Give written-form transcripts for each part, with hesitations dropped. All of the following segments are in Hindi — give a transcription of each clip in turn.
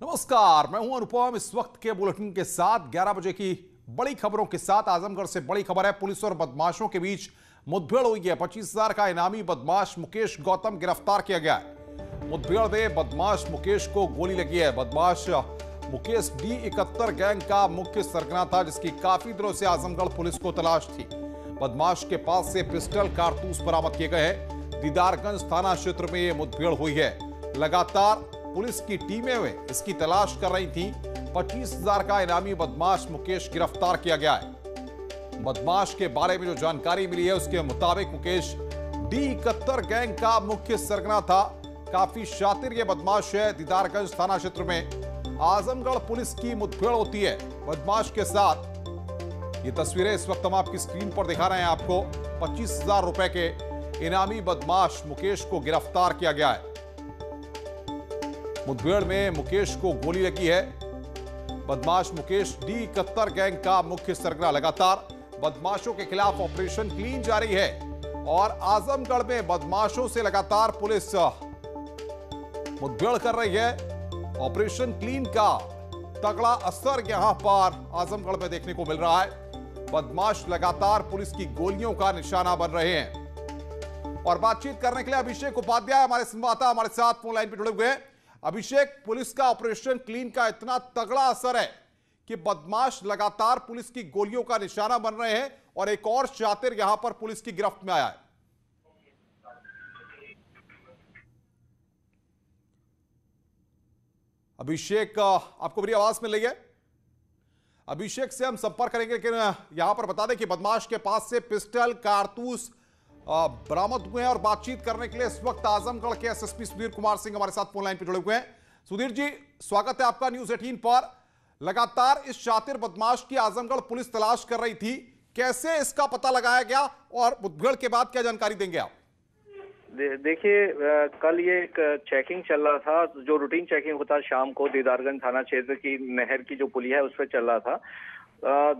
नमस्कार, मैं हूं अनुपम। इस वक्त के बुलेटिन के साथ 11 बजे की बड़ी खबरों के साथ आजमगढ़ से बड़ी खबर है। पुलिस और बदमाशों के बीच मुठभेड़ हुई है। 25,000 का इनामी बदमाश मुकेश गौतम गिरफ्तार किया गया है। मुठभेड़ में बदमाश मुकेश को गोली लगी है। बदमाश मुकेश D71 गैंग का मुख्य सरगना था, जिसकी काफी दिनों से आजमगढ़ पुलिस को तलाश थी। बदमाश के पास से पिस्टल कारतूस बरामद किए गए हैं। दीदारगंज थाना क्षेत्र में यह मुठभेड़ हुई है। लगातार पुलिस की टीमें इसकी तलाश कर रही थी। 25,000 का इनामी बदमाश मुकेश गिरफ्तार किया गया है। बदमाश के बारे में जो जानकारी मिली है उसके मुताबिक मुकेश D71 गैंग का मुख्य सरगना था। काफी शातिर ये बदमाश है। दीदारगंज थाना क्षेत्र में आजमगढ़ पुलिस की मुठभेड़ होती है बदमाश के साथ। ये तस्वीरें इस वक्त हम आपकी स्क्रीन पर दिखा रहे हैं आपको। 25,000 रुपए के इनामी बदमाश मुकेश को गिरफ्तार किया गया है। मुठभेड़ में मुकेश को गोली लगी है। बदमाश मुकेश D71 गैंग का मुख्य सरगना। लगातार बदमाशों के खिलाफ ऑपरेशन क्लीन जारी है और आजमगढ़ में बदमाशों से लगातार पुलिस मुठभेड़ कर रही है। ऑपरेशन क्लीन का तगड़ा असर यहां पर आजमगढ़ में देखने को मिल रहा है। बदमाश लगातार पुलिस की गोलियों का निशाना बन रहे हैं। और बातचीत करने के लिए अभिषेक उपाध्याय हमारे संवाददाता हमारे साथ फोन लाइन पर जुड़े हुए हैं। अभिषेक, पुलिस का ऑपरेशन क्लीन का इतना तगड़ा असर है कि बदमाश लगातार पुलिस की गोलियों का निशाना बन रहे हैं और एक और शातिर यहां पर पुलिस की गिरफ्त में आया है। अभिषेक, आपको मेरी आवाज मिल रही है? अभिषेक से हम संपर्क करेंगे, लेकिन यहां पर बता दें कि बदमाश के पास से पिस्टल कारतूस बरामद हुए हैं। और बातचीत करने के लिए इस वक्त आजमगढ़ के एसएसपी सुधीर कुमार सिंह हमारे साथ फोन लाइन पर जुड़े हुए हैं। सुधीर जी, स्वागत है आपका न्यूज 18 पर। लगातार इस शातिर बदमाश की आजमगढ़ पुलिस तलाश कर रही थी। कैसे इसका पता लगाया गया और मुठभेड़ के बाद क्या जानकारी देंगे आप? देखिए, कल ये एक चेकिंग चल रहा था, जो रूटीन चेकिंग होता है शाम को दीदारगंज थाना क्षेत्र की नहर की जो पुलिया है उस पर चल रहा था।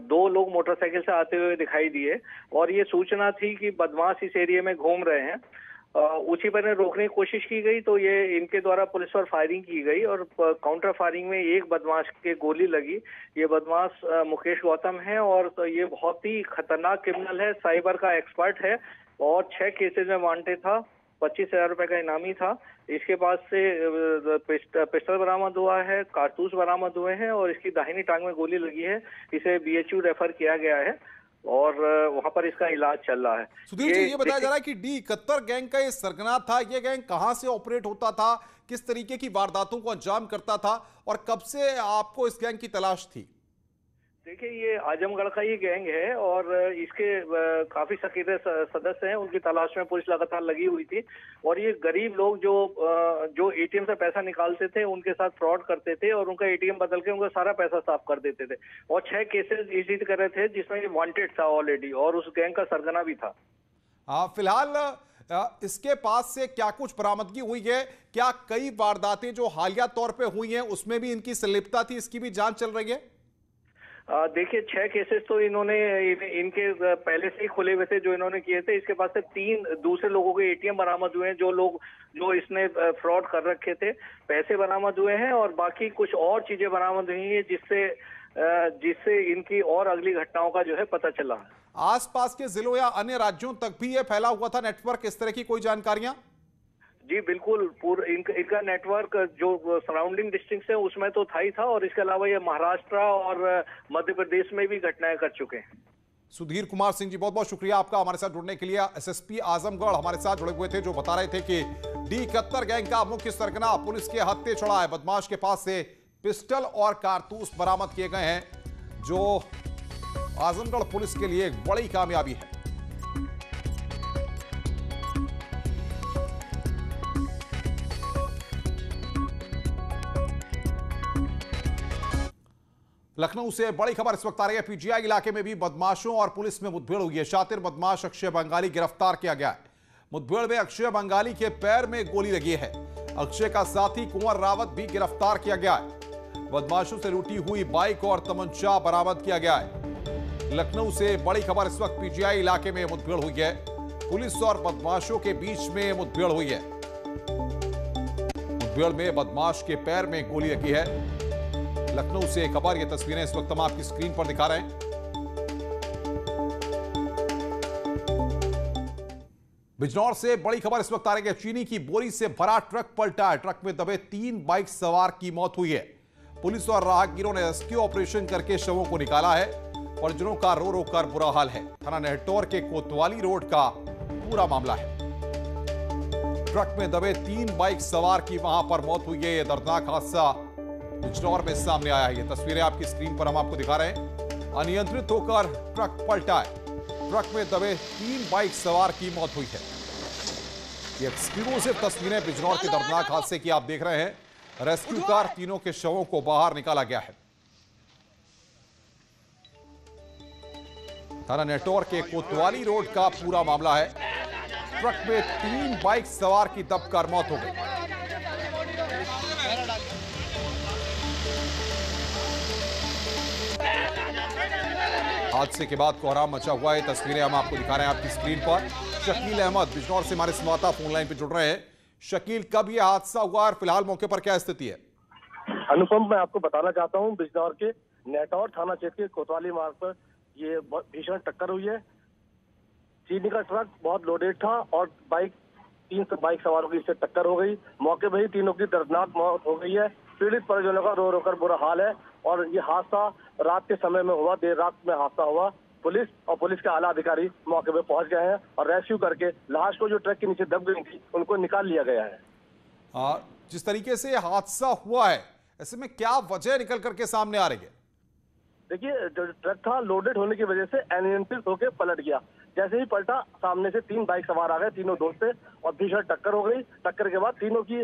दो लोग मोटरसाइकिल से आते हुए दिखाई दिए और ये सूचना थी कि बदमाश इस एरिया में घूम रहे हैं। उसी पर रोकने की कोशिश की गई तो ये इनके द्वारा पुलिस पर फायरिंग की गई और काउंटर फायरिंग में एक बदमाश के गोली लगी। ये बदमाश मुकेश गौतम है और तो ये बहुत ही खतरनाक क्रिमिनल है, साइबर का एक्सपर्ट है और 6 केसेज में वांटेड था। 25,000 रुपए का इनामी था। इसके पास से पिस्टल बरामद हुआ है, कारतूस बरामद हुए हैं और इसकी दाहिनी टांग में गोली लगी है। इसे BHU रेफर किया गया है और वहां पर इसका इलाज चल रहा है। सुधीर जी, ये बताया जा रहा है कि D71 गैंग का ये सरगना था। ये गैंग कहां से ऑपरेट होता था, किस तरीके की वारदातों को अंजाम करता था और कब से आपको इस गैंग की तलाश थी? देखिए, ये आजमगढ़ का ही गैंग है और इसके काफी सक्रिय सदस्य हैं। उनकी तलाश में पुलिस लगातार लगी हुई थी और ये गरीब लोग जो ATM से पैसा निकालते थे उनके साथ फ्रॉड करते थे और उनका ATM बदल के उनका सारा पैसा साफ कर देते थे और 6 केसेस इसी कर रहे थे जिसमें ये वांटेड था ऑलरेडी और उस गैंग का सरगना भी था। फिलहाल इसके पास से क्या कुछ बरामदगी हुई है? क्या कई वारदातें जो हालिया तौर पर हुई हैं उसमें भी इनकी संलिप्तता थी, इसकी भी जांच चल रही है? देखिए, 6 केसेस तो इनके पहले से ही खुले हुए थे जो इन्होंने किए थे। इसके पास से 3 दूसरे लोगों के ATM बरामद हुए हैं, जो इसने फ्रॉड कर रखे थे। पैसे बरामद हुए हैं और बाकी कुछ और चीजें बरामद हुई हैं जिससे इनकी और अगली घटनाओं का जो है पता चला है। आसपास के जिलों या अन्य राज्यों तक भी ये फैला हुआ था नेटवर्क, इस तरह की कोई जानकारियां? जी बिल्कुल, इनका नेटवर्क जो सराउंडिंग डिस्ट्रिक्ट है उसमें तो था ही था और इसके अलावा ये महाराष्ट्र और मध्य प्रदेश में भी घटनाएं कर चुके हैं। सुधीर कुमार सिंह जी, बहुत बहुत शुक्रिया आपका हमारे साथ जुड़ने के लिए। SSP आजमगढ़ हमारे साथ जुड़े हुए थे, जो बता रहे थे कि D71 गैंग का मुख्य सरगना पुलिस के हत्थे चढ़ा है। बदमाश के पास से पिस्टल और कारतूस बरामद किए गए हैं, जो आजमगढ़ पुलिस के लिए एक बड़ी कामयाबी है। लखनऊ से बड़ी खबर इस वक्त आ रही है। PGI इलाके में भी बदमाशों और पुलिस में मुठभेड़ हुई है। शातिर बदमाश अक्षय बंगाली गिरफ्तार किया गया है। मुठभेड़ में अक्षय बंगाली के पैर में गोली लगी है। अक्षय का साथी कुंवर रावत भी गिरफ्तार किया गया है। बदमाशों से लूटी हुई बाइक और तमंचा बरामद किया गया है। लखनऊ से बड़ी खबर इस वक्त PGI इलाके में मुठभेड़ हुई है। पुलिस और बदमाशों के बीच में मुठभेड़ हुई है। मुठभेड़ में बदमाश के पैर में गोली लगी है। लखनऊ से खबर, ये तस्वीरें इस वक्त हम आपकी स्क्रीन पर दिखा रहे हैं। बिजनौर से बड़ी खबर इस वक्त आ रही है। चीनी की बोरी से भरा ट्रक पलटा है। ट्रक में दबे 3 बाइक सवार की मौत हुई है। पुलिस और राहगीरों ने रेस्क्यू ऑपरेशन करके शवों को निकाला है। परिजनों का रो रो कर बुरा हाल है। थाना नेहटौर के कोतवाली रोड का पूरा मामला है। ट्रक में दबे 3 बाइक सवार की वहां पर मौत हुई है। यह दर्दनाक हादसा बिजनौर में सामने आया है। ये तस्वीरें आपकी स्क्रीन पर हम आपको दिखा रहे हैं। अनियंत्रित होकर ट्रक पलटा है। ट्रक में दबे 3 बाइक सवार की मौत हुई है। ये एक्सक्लूसिव तस्वीरें बिजनौर के दर्दनाक हादसे की आप देख रहे हैं। रेस्क्यू कार तीनों के शवों को बाहर निकाला गया है। थाना नेहटौर के कोतवाली रोड का पूरा मामला है। ट्रक में 3 बाइक सवार की दबकर मौत हो गई। हादसे के बाद कोहराम मचा हुआ है। तस्वीरें हम आपको दिखा रहे हैं आपकी स्क्रीन पर। शकील अहमद बिजनौर से हमारे संवाददाता फोन लाइन पर जुड़ रहे हैं। शकील, कब यह हादसा हुआ और फिलहाल मौके पर क्या स्थिति है? अनुपम, मैं आपको बताना चाहता हूं, बिजनौर के नेहटौर थाना क्षेत्र के कोतवाली मार्ग पर ये भीषण टक्कर हुई है। चीनी का ट्रक बहुत लोडेड था और 3 बाइक सवारों की इससे टक्कर हो गई। मौके पर ही तीनों की दर्दनाक मौत हो गई है। पीड़ित परिजनों का रो रो कर बुरा हाल है। और ये हादसा रात के समय में हुआ, देर रात में हादसा हुआ। पुलिस और पुलिस के आला अधिकारी मौके पर पहुंच गए हैं और रेस्क्यू करके लाश को, जो ट्रक के नीचे दब गई थी, उनको निकाल लिया गया है। जिस तरीके से हादसा हुआ है, ऐसे में क्या वजह निकल करके सामने आ रही है? देखिए, जो ट्रक था लोडेड होने की वजह से अनियंत्रित होकर पलट गया। जैसे ही पलटा, सामने से 3 बाइक सवार आ गए, तीनों दोस्त थे, और भीषण टक्कर हो गई। टक्कर के बाद तीनों की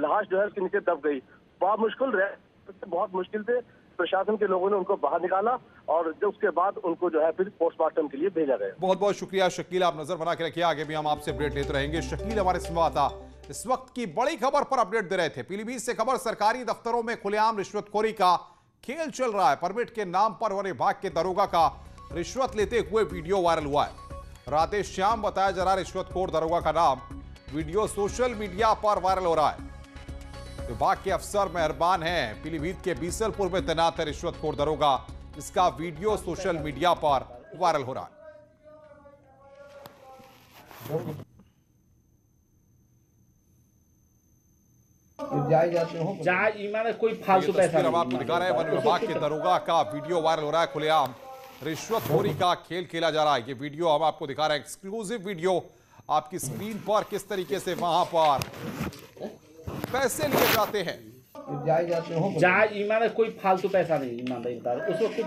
लाश जो है उसके नीचे दब गई। बहुत मुश्किल से प्रशासन के लोगों ने उनको बाहर निकाला और उसके बाद उनको जो है फिर पोस्टमार्टम के लिए भेजा गया। बहुत बहुत शुक्रिया शकील, आप नजर बना के रखिए। आगे भी हम आपसे अपडेट लेते रहेंगे। शकील हमारे संवाददाता इस वक्त की बड़ी खबर पर अपडेट दे रहे थे। पीलीभीत से खबर, सरकारी दफ्तरों में खुलेआम रिश्वतखोरी का खेल चल रहा है। परमिट के नाम पर वन विभाग के दरोगा का रिश्वत लेते हुए वीडियो वायरल हुआ है। राधेश श्याम बताया जा रहा रिश्वतखोर दरोगा का नाम। वीडियो सोशल मीडिया पर वायरल हो रहा है। विभाग के अफसर मेहरबान हैं। पीलीभीत के बीसलपुर में तैनात है रिश्वतखोर दरोगा। इसका वीडियो सोशल मीडिया पर वायरल हो रहा है। कोई फालतू पैसा हम आपको दिखा रहे हैं। वन विभाग के दरोगा का वीडियो वायरल हो रहा है। खुलेआम रिश्वतखोरी का खेल खेला जा रहा है। ये वीडियो हम आपको दिखा रहे हैं, एक्सक्लूसिव वीडियो आपकी स्क्रीन पर। किस तरीके से वहां पर पैसे लिए जाते हैं। ईमान कोई फालतू पैसा नहीं, ईमानदार उस वक्त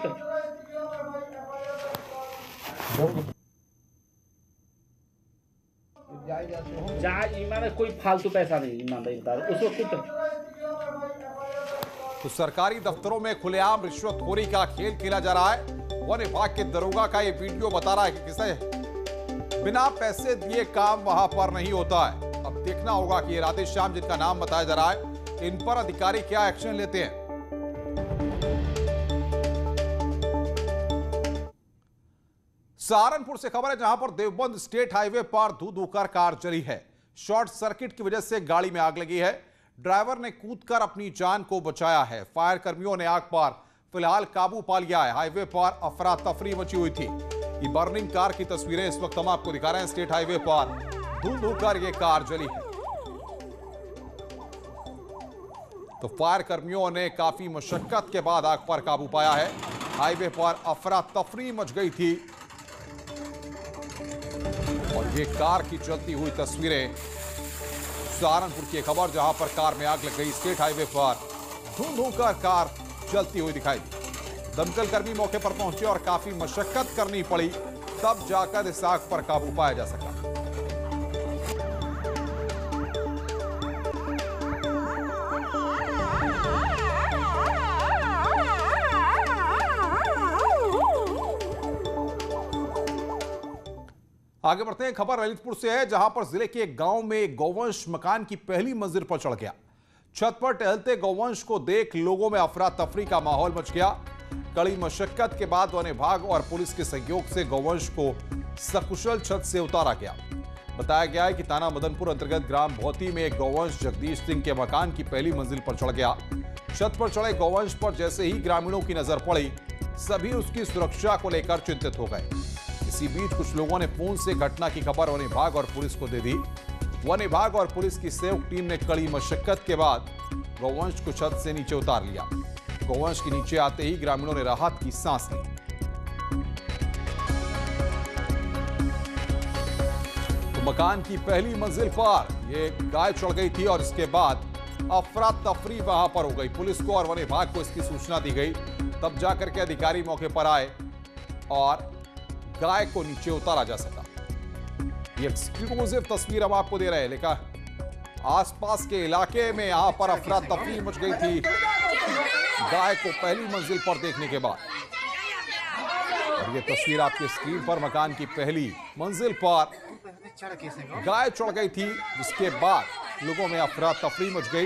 ईमान कोई फालतू पैसा नहीं, ईमानदार उस वक्त तो सरकारी दफ्तरों में खुलेआम रिश्वतखोरी का खेल खेला जा रहा है। वन विभाग के दरोगा का ये वीडियो बता रहा है कि किसे बिना पैसे दिए काम वहां पर नहीं होता है। अब देखना होगा कि ये राधेश श्याम जिनका नाम बताया जा रहा है, इन पर अधिकारी क्या एक्शन लेते हैं। सहारनपुर से खबर है, जहां पर देवबंद स्टेट हाईवे पर धू-धू कर कार जली है। शॉर्ट सर्किट की वजह से गाड़ी में आग लगी है। ड्राइवर ने कूदकर अपनी जान को बचाया है। फायर कर्मियों ने आग पर फिलहाल काबू पा लिया है। हाईवे पर अफरा तफरी मची हुई थी। ये बर्निंग कार की तस्वीरें इस वक्त हम आपको दिखा रहे हैं। स्टेट हाईवे पर धू-धू कर ये कार जली है। तो फायर कर्मियों ने काफी मशक्कत के बाद आग पर काबू पाया है। हाईवे पर अफरा तफरी मच गई थी और ये कार की जलती हुई तस्वीरें। सहारनपुर की खबर, जहां पर कार में आग लग गई। स्टेट हाईवे पर धू-धू कर कार जलती हुई दिखाई दी। दमकल कर्मी मौके पर पहुंचे और काफी मशक्कत करनी पड़ी, तब जाकर इस आग पर काबू पाया जा सका। आगे बढ़ते हैं। खबर ललितपुर से है, जहां पर जिले के एक गांव में गौवंश मकान की पहली मंजिल पर चढ़ गया। छत पर टहलते गौवंश को देख लोगों में अफरा तफरी का माहौल मच गया। कड़ी मशक्कत के बाद वन विभाग और पुलिस के सहयोग से गौवंश को सकुशल छत से उतारा गया। बताया गया है कि थाना मदनपुर अंतर्गत ग्राम भौती में एक गौवंश जगदीश सिंह के मकान की पहली मंजिल पर चढ़ गया। छत पर चढ़े गौवंश पर जैसे ही ग्रामीणों की नजर पड़ी, सभी उसकी सुरक्षा को लेकर चिंतित हो गए। इसी बीच कुछ लोगों ने फोन से घटना की खबर वन विभाग और पुलिस को दे दी। वन विभाग और पुलिस की संयुक्त टीम ने कड़ी मशक्कत के बाद गौवंश को छत से नीचे उतार लिया। गौवंश के नीचे आते ही ग्रामीणों ने राहत की सांस ली। तो मकान की पहली मंजिल पर यह गाय चढ़ गई थी और इसके बाद अफरा तफरी वहां पर हो गई। पुलिस को और वन विभाग को इसकी सूचना दी गई, तब जाकर के अधिकारी मौके पर आए और गाय को नीचे उतारा जा सका। ये एक्सक्लूसिव तस्वीर हम आपको दे रहे हैं, लेकिन आसपास के इलाके में यहां पर अफरा तफरी मच गई थी गाय को पहली मंजिल पर देखने के बाद। और ये तस्वीर आपके स्क्रीन पर मकान की पहली मंजिल पर गाय चढ़ गई थी, जिसके बाद लोगों में अफरा तफरी मच गई।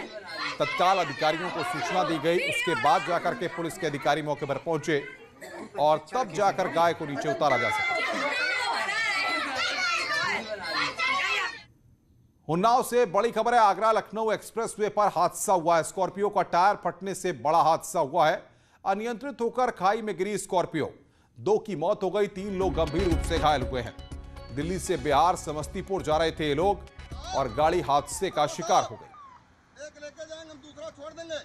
तत्काल अधिकारियों को सूचना दी गई, उसके बाद जाकर के पुलिस के अधिकारी मौके पर पहुंचे और तब जाकर गाय को नीचे उतारा जा सका। उन्नाव से बड़ी खबर है। आगरा लखनऊ एक्सप्रेसवे पर हादसा हुआ है। स्कॉर्पियो का टायर फटने से बड़ा हादसा हुआ है। अनियंत्रित होकर खाई में गिरी स्कॉर्पियो, 2 की मौत हो गई, 3 लोग गंभीर रूप से घायल हुए हैं। दिल्ली से बिहार समस्तीपुर जा रहे थे ये लोग और गाड़ी हादसे का शिकार हो गई। एक लेके जाएंगे, हम दूसरा छोड़ देंगे।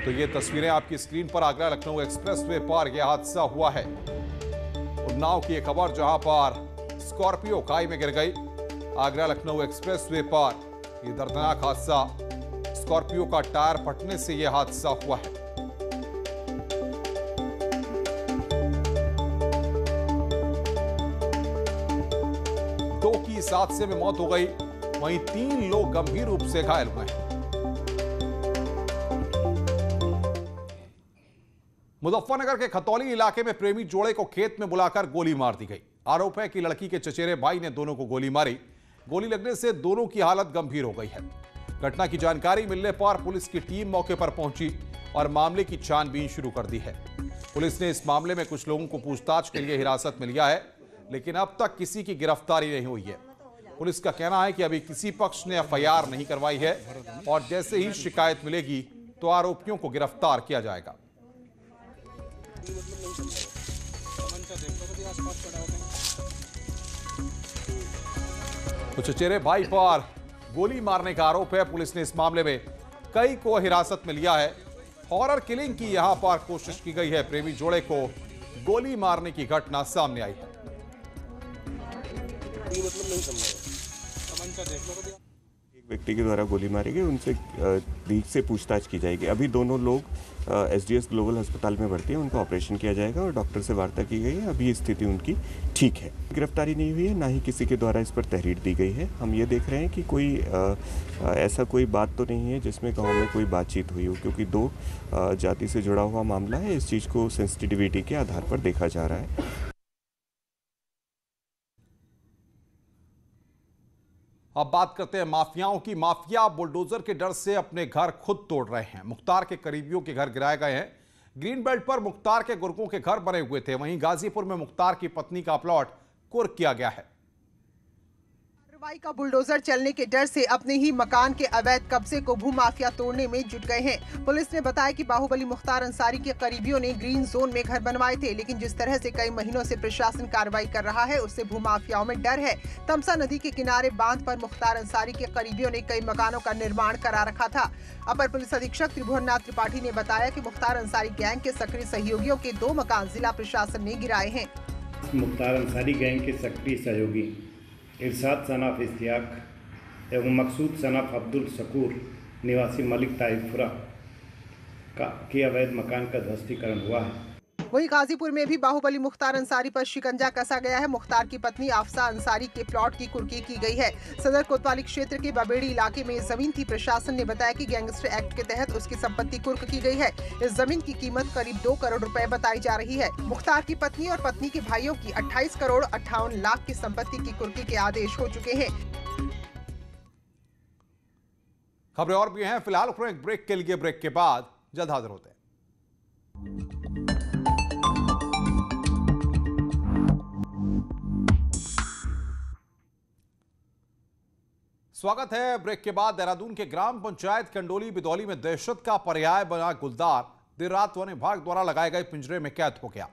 तो ये तस्वीरें आपकी स्क्रीन पर आगरा लखनऊ एक्सप्रेसवे पर यह हादसा हुआ है। उन्नाव की एक खबर जहां पर स्कॉर्पियो खाई में गिर गई। आगरा लखनऊ एक्सप्रेसवे पर यह दर्दनाक हादसा, स्कॉर्पियो का टायर फटने से यह हादसा हुआ है। दो की इस हादसे में मौत हो गई, वहीं 3 लोग गंभीर रूप से घायल हुए हैं। मुजफ्फरनगर के खतौली इलाके में प्रेमी जोड़े को खेत में बुलाकर गोली मार दी गई। आरोप है कि लड़की के चचेरे भाई ने दोनों को गोली मारी। गोली लगने से दोनों की हालत गंभीर हो गई है। घटना की जानकारी मिलने पर पुलिस की टीम मौके पर पहुंची और मामले की छानबीन शुरू कर दी है। पुलिस ने इस मामले में कुछ लोगों को पूछताछ के लिए हिरासत में लिया है, लेकिन अब तक किसी की गिरफ्तारी नहीं हुई है। पुलिस का कहना है कि अभी किसी पक्ष ने एफआईआर नहीं करवाई है और जैसे ही शिकायत मिलेगी तो आरोपियों को गिरफ्तार किया जाएगा। तो चचेरे भाई पर गोली मारने का आरोप है। पुलिस ने इस मामले में कई को हिरासत में लिया है। हॉरर किलिंग की यहां पर कोशिश की गई है। प्रेमी जोड़े को गोली मारने की घटना सामने आई है। एक व्यक्ति के द्वारा गोली मारी गई, उनसे ब्रीच से पूछताछ की जाएगी। अभी दोनों लोग एसडीएस ग्लोबल अस्पताल में भर्ती हैं, उनका ऑपरेशन किया जाएगा और डॉक्टर से वार्ता की गई है। अभी स्थिति उनकी ठीक है। गिरफ्तारी नहीं हुई है, ना ही किसी के द्वारा इस पर तहरीर दी गई है। हम ये देख रहे हैं कि कोई ऐसा कोई बात तो नहीं है जिसमें गांव में कोई बातचीत हुई हो, क्योंकि 2 जाति से जुड़ा हुआ मामला है। इस चीज़ को सेंसिटिविटी के आधार पर देखा जा रहा है। अब बात करते हैं माफियाओं की। माफिया बुलडोजर के डर से अपने घर खुद तोड़ रहे हैं। मुख्तार के करीबियों के घर गिराए गए हैं। ग्रीन बेल्ट पर मुख्तार के गुर्गों के घर बने हुए थे। वहीं गाजीपुर में मुख्तार की पत्नी का प्लॉट कुर्क किया गया है। कार्रवाई का बुलडोजर चलने के डर से अपने ही मकान के अवैध कब्जे को भूमाफिया तोड़ने में जुट गए हैं। पुलिस ने बताया कि बाहुबली मुख्तार अंसारी के करीबियों ने ग्रीन जोन में घर बनवाए थे, लेकिन जिस तरह से कई महीनों से प्रशासन कार्रवाई कर रहा है, उससे भूमाफियाओं में डर है। तमसा नदी के किनारे बांध पर मुख्तार अंसारी के करीबियों ने कई मकानों का निर्माण करा रखा था। अपर पुलिस अधीक्षक त्रिभुवननाथ त्रिपाठी ने बताया कि मुख्तार अंसारी गैंग के सक्रिय सहयोगियों के 2 मकान जिला प्रशासन ने गिराए हैं। मुख्तार अंसारी गैंग के सक्रिय सहयोगी इरशाद सनाफ इश्तियाक एवं मकसूद सनाफ अब्दुल शकूर निवासी मलिक ताइफुरा के अवैध मकान का ध्वस्तीकरण हुआ है। वहीं गाजीपुर में भी बाहुबली मुख्तार अंसारी पर शिकंजा कसा गया है। मुख्तार की पत्नी आफसा अंसारी के प्लॉट की कुर्की की गई है। सदर कोतवाली क्षेत्र के बबेड़ी इलाके में जमीन थी। प्रशासन ने बताया कि गैंगस्टर एक्ट के तहत उसकी संपत्ति कुर्क की गई है। इस जमीन की कीमत करीब 2 करोड़ रुपए बताई जा रही है। मुख्तार की पत्नी और पत्नी के भाइयों की 28 करोड़ 58 लाख की संपत्ति की कुर्की के आदेश हो चुके हैं। खबरें और भी हैं, फिलहाल एक ब्रेक के लिए। ब्रेक के बाद जल्द हाजिर होते हैं। स्वागत है। ब्रेक के बाद देहरादून के ग्राम पंचायत कंडोली बिदौली में दहशत का पर्याय बना गुलदार देर रात वन विभाग द्वारा लगाए गए पिंजरे में कैद हो गया।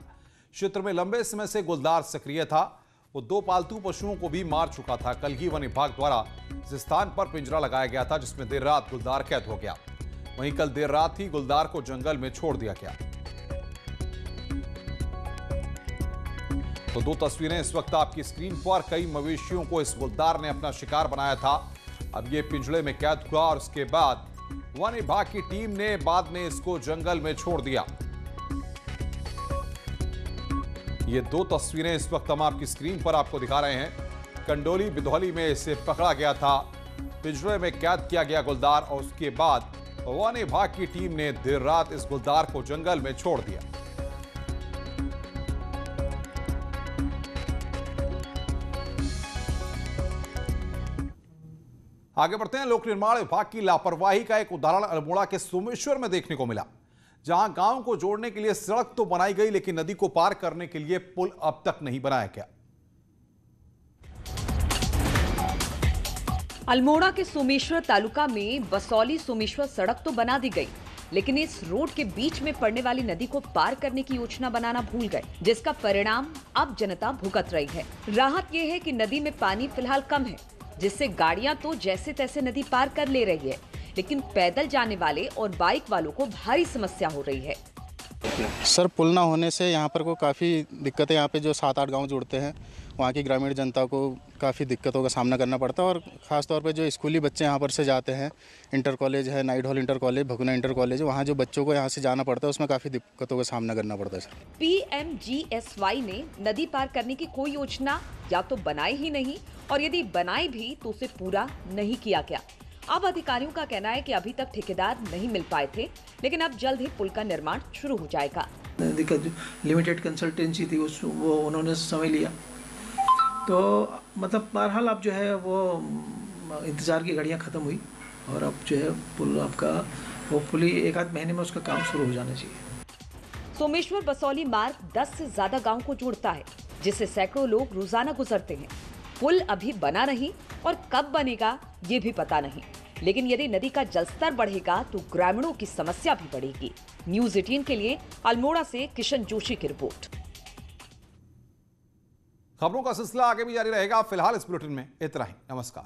क्षेत्र में लंबे समय से गुलदार सक्रिय था। वो 2 पालतू पशुओं को भी मार चुका था। कल ही वन विभाग द्वारा इस स्थान पर पिंजरा लगाया गया था जिसमें देर रात गुलदार कैद हो गया। वहीं कल देर रात ही गुलदार को जंगल में छोड़ दिया गया। तो 2 तस्वीरें इस वक्त आपकी स्क्रीन पर। कई मवेशियों को इस गुलदार ने अपना शिकार बनाया था। अब ये पिंजरे में कैद हुआ और उसके बाद वन विभाग की टीम ने बाद में इसको जंगल में छोड़ दिया। ये 2 तस्वीरें इस वक्त हम आपकी स्क्रीन पर आपको दिखा रहे हैं। कंडोली बिदौली में इसे पकड़ा गया था, पिंजरे में कैद किया गया गुलदार और उसके बाद वन विभाग की टीम ने देर रात इस गुलदार को जंगल में छोड़ दिया। आगे बढ़ते हैं। लोक निर्माण विभाग की लापरवाही का एक उदाहरण अल्मोड़ा के सोमेश्वर में देखने को मिला, जहां गांव को जोड़ने के लिए सड़क तो बनाई गई लेकिन नदी को पार करने के लिए पुल अब तक नहीं बनाया गया। अल्मोड़ा के सोमेश्वर तालुका में बसौली सोमेश्वर सड़क तो बना दी गई, लेकिन इस रोड के बीच में पड़ने वाली नदी को पार करने की योजना बनाना भूल गए, जिसका परिणाम अब जनता भुगत रही है। राहत यह है कि नदी में पानी फिलहाल कम है, जिससे गाड़ियां तो जैसे तैसे नदी पार कर ले रही है, लेकिन पैदल जाने वाले और बाइक वालों को भारी समस्या हो रही है। सर, पुल ना होने से यहाँ पर को काफ़ी दिक्कतें, यहाँ पे जो 7-8 गांव जुड़ते हैं वहाँ की ग्रामीण जनता को काफ़ी दिक्कतों का सामना करना पड़ता है। और ख़ास तौर पे जो स्कूली बच्चे यहाँ पर से जाते हैं, इंटर कॉलेज है, Knight Hall inter college, Bhaguna inter college, वहाँ जो बच्चों को यहाँ से जाना पड़ता है उसमें काफ़ी दिक्कतों का सामना करना पड़ता है। सर, PMGSY ने नदी पार करने की कोई योजना या तो बनाई ही नहीं, और यदि बनाई भी तो उसे पूरा नहीं किया गया। अब अधिकारियों का कहना है कि अभी तक ठेकेदार नहीं मिल पाए थे, लेकिन अब जल्द ही पुल का निर्माण शुरू हो जाएगा। दिक्कत लिमिटेड कंसल्टेंसी थी, वो उन्होंने समय लिया, तो मतलब बहरहाल अब जो है वो इंतज़ार की घड़ियां ख़त्म हुई और अब जो है पुल आपका होपफुली 1-8 महीने में उसका काम शुरू हो जाना चाहिए। सोमेश्वर बसौली मार्ग 10 से ज्यादा गांव को जोड़ता है, जिससे सैकड़ों लोग रोजाना गुजरते हैं। पुल अभी बना नहीं और कब बनेगा ये भी पता नहीं, लेकिन यदि नदी का जलस्तर बढ़ेगा तो ग्रामीणों की समस्या भी बढ़ेगी। न्यूज़ 18 के लिए अल्मोड़ा से किशन जोशी की रिपोर्ट। खबरों का सिलसिला आगे भी जारी रहेगा। फिलहाल इस बुलेटिन में इतना ही। नमस्कार।